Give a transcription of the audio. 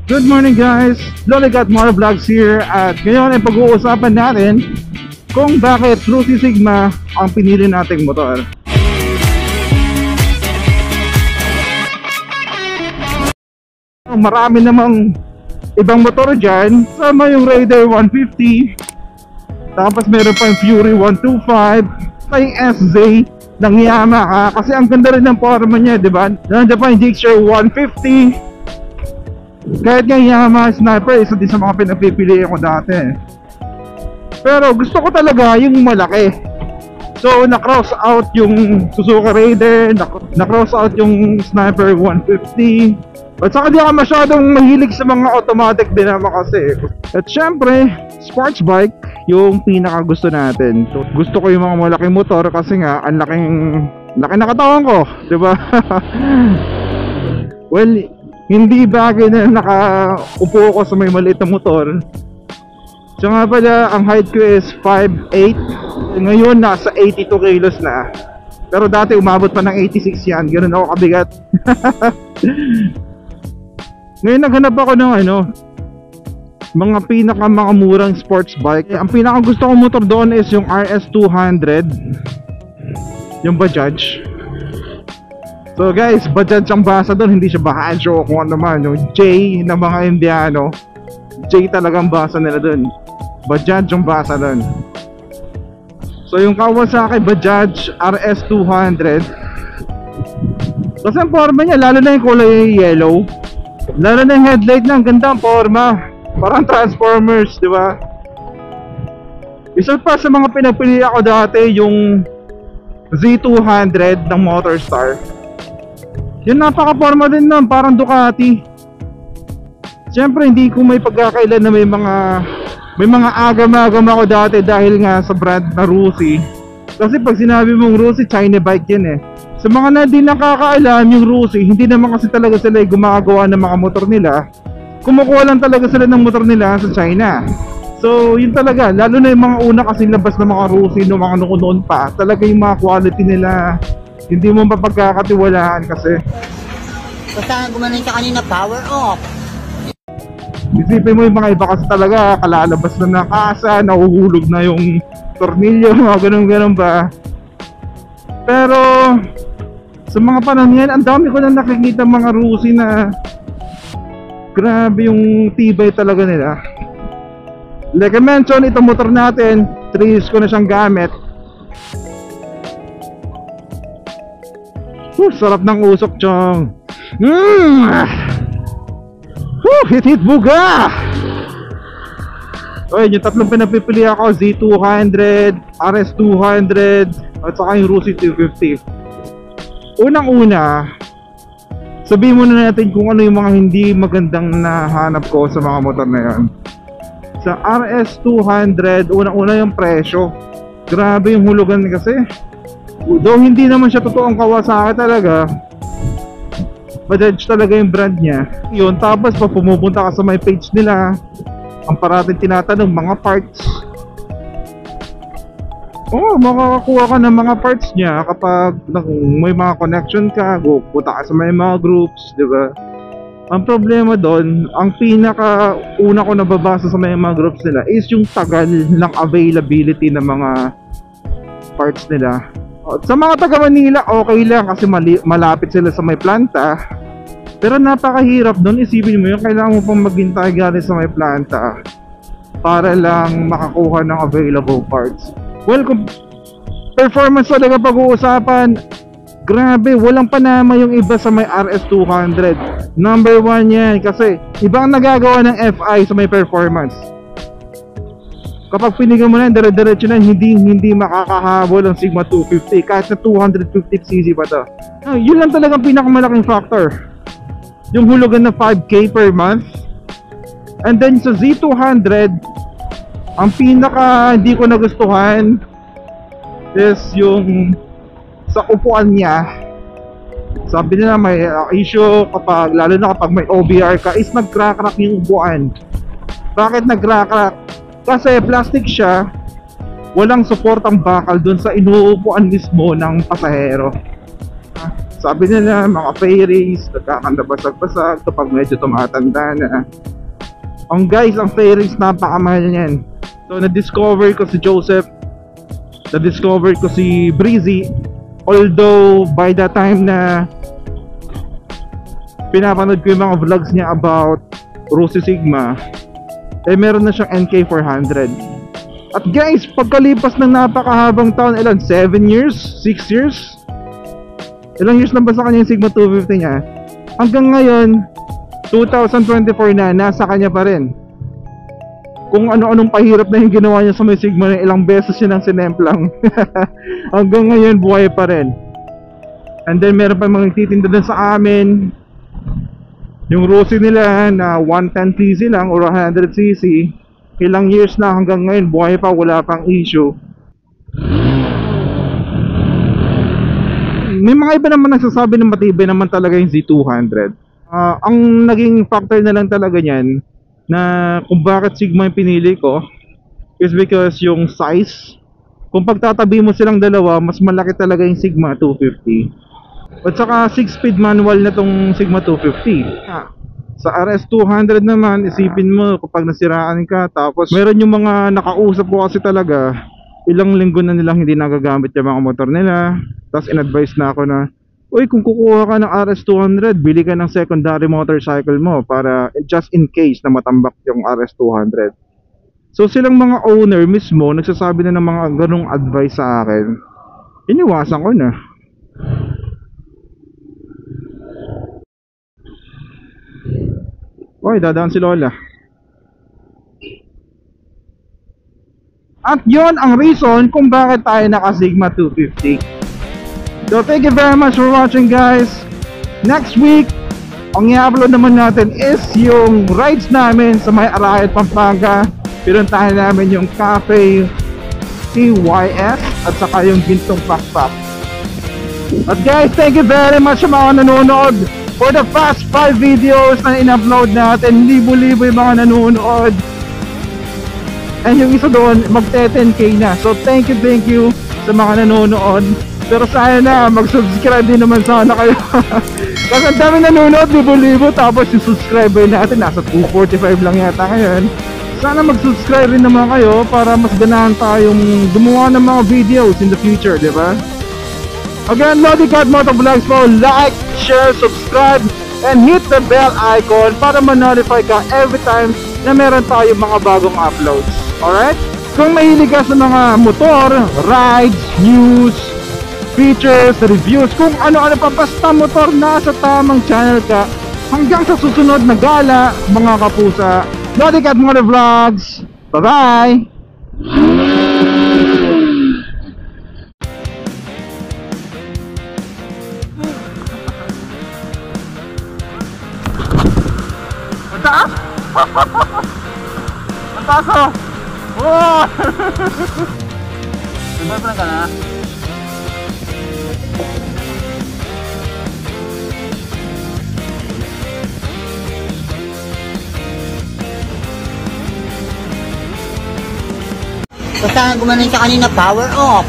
Good morning guys! Loligat More Vlogs here at ngayon ay pag-uusapan natin kung bakit Rusi Sigma ang pinili nating motor. Marami namang ibang motor dyan, sama yung Raider 150, tapos meron pa yung Fury 125, may SZ ng Yamaha kasi ang ganda rin ng forma niya, diba? Nandiyan pa yung Gixxer 150. Kahit nga Yamaha Sniper, isa din sa mga pinapipili ko dati. Pero gusto ko talaga yung malaki. So na-cross out yung Suzuki Raider, na-cross out yung Sniper 150. At saka di ako masyadong mahilig sa mga automatic din naman kasi. At syempre, sports bike yung pinaka gusto natin. So, gusto ko yung mga malaking motor kasi nga ang laki na katawan ko, diba? Well, hindi bagay na nakaupo ko sa may maliit na motor. So nga pala, ang height ko is 5'8". Ngayon nasa 82 kilos na. Pero dati umabot pa ng 86 yan. Ganun ako kabigat. Ngayon naghanap ako ng mga murang sports bike. Ang pinaka gusto kong motor doon is yung RS200, yung Bajaj. So guys, Bajaj ang basa doon, hindi siya Bahanjo o kung ano naman, yung J na mga Indiano. J talagang basa nila doon. Bajaj ang basa doon. So yung Kawasaki Bajaj RS200, kasi ang forma niya, lalo na yung kulay yellow, lalo na yung headlight na, ang ganda ang forma, parang Transformers, di ba? Isa pa sa mga pinapili ako dati yung Z200 ng Motorstar. Yun, napaka-forma din nun, parang Ducati. Siyempre hindi ko may pagkakailan na may mga agam-agam ako dati dahil nga sa brand na Rusi. Kasi pag sinabi mong Rusi, China bike yan eh. Sa mga na di nakakaalam yung Rusi, hindi naman kasi talaga sila gumagawa ng mga motor nila. Kumukuha lang talaga sila ng motor nila sa China. So yun talaga, lalo na yung mga una kasi labas ng mga Rusi noong mga noon pa, talaga yung mga quality nila hindi mo mapagkakatiwalaan kasi. Basta gumanon ka kanina, power off. Isipin mo yung mga iba kasi talaga, kalalabas na ng kasa, nahuhulog na yung tornilyo, mga ganun ba. Pero sa mga panahon yan, ang dami ko na nakikita mga Rusi na grabe yung tibay talaga nila. Like I mentioned, itong motor natin, 3 years ko na siyang gamit. Sarap ng usok, chong. Hit buga. Okay, yung tatlong pinapipili ako, Z200, RS200, at saka yung Rusi 250. Unang-una, sabihin muna natin kung ano yung mga hindi magandang nahanap ko sa mga motor na yan. Sa RS200, unang-una yung presyo. Grabe yung hulugan kasi. Though hindi naman siya totoong Kawasaki talaga, Bajaj talaga yung brand niya. Yun, tapos pag pumupunta ka sa may page nila, ang parating tinatanong mga parts. Makakakuha ka ng mga parts niya kapag may mga connection ka, punta ka sa may mga groups, diba? Ang problema doon, ang pinaka una ko nababasa sa may mga groups nila is yung tagal ng availability ng mga parts nila. Sa mga taga Manila, okay lang kasi malapit sila sa may planta. Pero napakahirap doon, isipin mo yung kailangan mo pang maghintay galing sa may planta para lang makakuha ng available parts. Well, kung performance talaga pag-uusapan, grabe, walang panama yung iba sa may RS200. Number 1 yan kasi ibang nagagawa ng FI sa may performance. Kapag pinigan mo na, dire-diretso na, hindi makakahabol ang Sigma 250 kahit na 250cc pa to. Yun lang talagang pinakamalaking factor, yung hulugan na 5K per month. And then sa Z200, ang pinaka hindi ko nagustuhan is yung sa upuan niya. Sabi nila may issue kapag, lalo na kapag may OBR ka, is nag-crack-crack yung upuan. Bakit nag-crack-crack? Kasi plastic siya, walang support ang bakal dun sa inuupuan mismo ng pasahero. Sabi nila mga fairies, nagkakandabasag-basag kapag medyo tumatanda na. Guys, ang fairies napakamahal niyan. So na-discover ko si Joseph, na-discover ko si Breezy. Although by the time na pinapanood ko yung mga vlogs niya about Rosy Sigma, meron na siyang NK400. At guys, pagkalipas ng napakahabang taon, ilan? 7 years? 6 years? Ilang years na ba sa kanya yung Sigma 250 niya? Hanggang ngayon 2024 na, nasa kanya pa rin. Kung ano-anong pahirap na yung ginawa niya sa may Sigma na ilang beses siya nang sinemplang. Hanggang ngayon buhay pa rin. And then meron pa mga nagtitinda din sa amin. Yung Rosy nila na 110cc lang or 100cc, ilang years na hanggang ngayon buhay pa, wala pang issue. May mga iba naman nagsasabi na matibay naman talaga yung Z200. Ang naging factor na lang talaga niyan na kung bakit Sigma yung pinili ko is because yung size. Kung pagtatabi mo silang dalawa, mas malaki talaga yung Sigma 250. At saka 6-speed manual na tong Sigma 250. Sa RS200 naman, isipin mo kapag nasiraan ka, tapos meron yung mga nakausap ko kasi talaga, ilang linggo na nilang hindi nagagamit yung mga motor nila. Tapos in-advise na ako na, uy, kung kukuha ka ng RS200, bili ka ng secondary motorcycle mo para just in case na matambak yung RS200. So silang mga owner mismo nagsasabi na ng mga ganong advice sa akin. Iniwasan ko na. Uy, dadaan si Lola. At yon ang reason kung bakit tayo naka Sigma 250. So thank you very much for watching, guys. Next week, ang i-upload naman natin is yung rides namin sa may Arayat, Pampanga. Pinuntahan namin yung Cafe TYS at saka yung Gintong Pakpak. At guys, thank you very much sa mga nanonood. For the past 5 videos na in-upload natin, libo-libo yung mga nanonood. And yung isa doon, magte-10k na. So thank you sa mga nanonood. Pero sana mag-subscribe din naman sana kayo. Kasi ang dami nanonood, libo-libo. Tapos yung subscriber natin, nasa 245 lang yata ngayon. Sana mag-subscribe rin naman kayo para mas ganahan tayong gumawa ng mga videos in the future, di ba? Again, Lodi God Motovlogs po, like, share, subscribe, and hit the bell icon para ma-notify ka every time na meron tayo mga bagong uploads. Alright? Kung mahilig ka sa mga motor, rides, news, features, reviews, kung ano-ano pa basta motor, nasa tamang channel ka. Hanggang sa susunod na gala, mga kapusa. Lodi God Motovlogs! Bye-bye! Mataas? Mataas oh! Wow! Sumabran ka na? Basta gumanon siya kanina, power off.